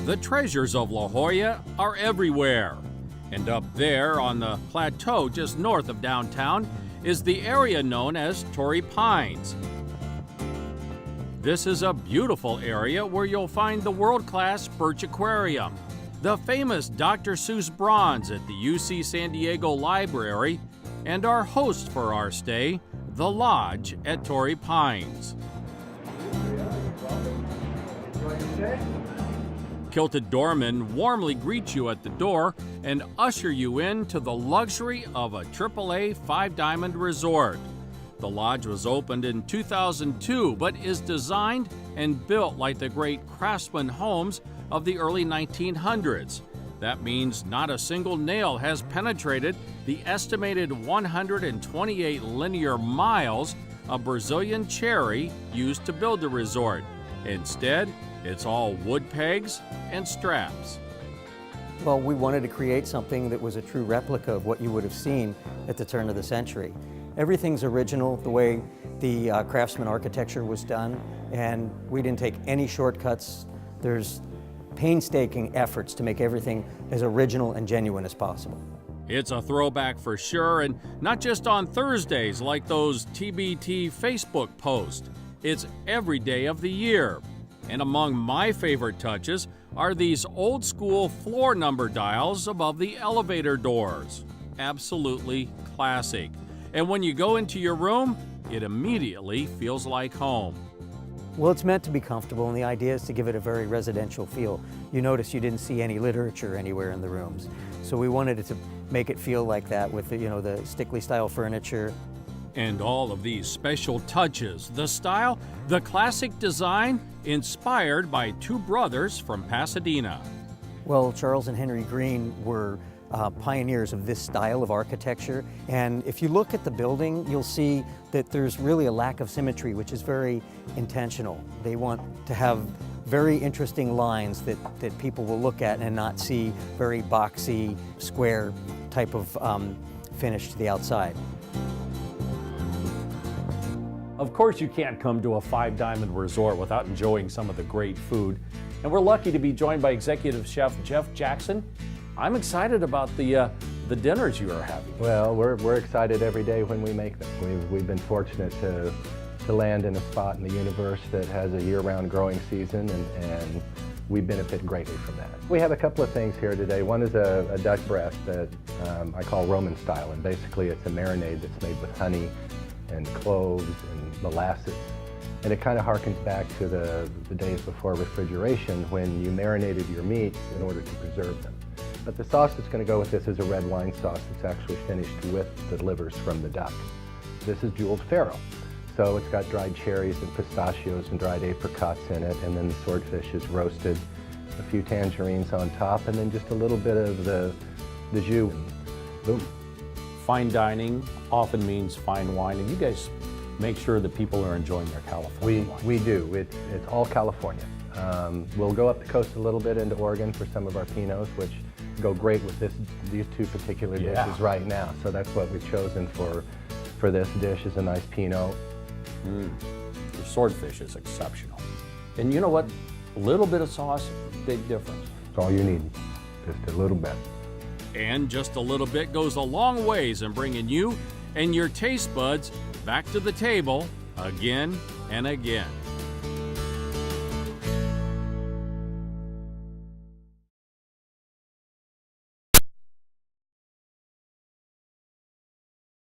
The treasures of La Jolla are everywhere. And up there on the plateau just north of downtown is the area known as Torrey Pines. This is a beautiful area where you'll find the world-class Birch Aquarium, the famous Dr. Seuss bronze at the UC San Diego Library, and our host for our stay, the Lodge at Torrey Pines. Kilted doormen warmly greet you at the door and usher you into the luxury of a AAA five-diamond resort. The lodge was opened in 2002, but is designed and built like the great craftsman homes of the early 1900s. That means not a single nail has penetrated the estimated 128 linear miles of Brazilian cherry used to build the resort. Instead, it's all wood pegs and straps. Well, we wanted to create something that was a true replica of what you would have seen at the turn of the century. Everything's original, the way the craftsman architecture was done, and we didn't take any shortcuts. There's painstaking efforts to make everything as original and genuine as possible. It's a throwback for sure, and not just on Thursdays like those TBT Facebook posts. It's every day of the year. And among my favorite touches are these old school floor number dials above the elevator doors. Absolutely classic. And when you go into your room, it immediately feels like home. Well, it's meant to be comfortable, and the idea is to give it a very residential feel. You notice you didn't see any literature anywhere in the rooms. So we wanted it to make it feel like that with the Stickley style furniture. And all of these special touches, the style, the classic design, inspired by two brothers from Pasadena. Well, Charles and Henry Green were pioneers of this style of architecture. And if you look at the building, you'll see that there's really a lack of symmetry, which is very intentional. They want to have very interesting lines that people will look at and not see very boxy, square type of finish to the outside. Of course, you can't come to a five-diamond resort without enjoying some of the great food. And we're lucky to be joined by Executive Chef Jeff Jackson. I'm excited about the dinners you are having. Well, we're excited every day when we make them. We've been fortunate to land in a spot in the universe that has a year-round growing season, and we benefit greatly from that. We have a couple of things here today. One is a duck breast that I call Roman style, and basically it's a marinade that's made with honey and cloves and molasses. And it kind of harkens back to the days before refrigeration when you marinated your meat in order to preserve them. But the sauce that's going to go with this is a red wine sauce that's actually finished with the livers from the duck. This is jeweled farro. So it's got dried cherries and pistachios and dried apricots in it, and then the swordfish is roasted, a few tangerines on top, and then just a little bit of the jus. Boom. Fine dining often means fine wine, and you guys make sure that people are enjoying their California wine. We do. It's all California. We'll go up the coast a little bit into Oregon for some of our Pinots, which go great with these two particular dishes right now. So that's what we've chosen for this dish, is a nice Pinot. The swordfish is exceptional. And you know what? A little bit of sauce, big difference. That's all you need, just a little bit. And just a little bit goes a long ways in bringing you and your taste buds back to the table again and again.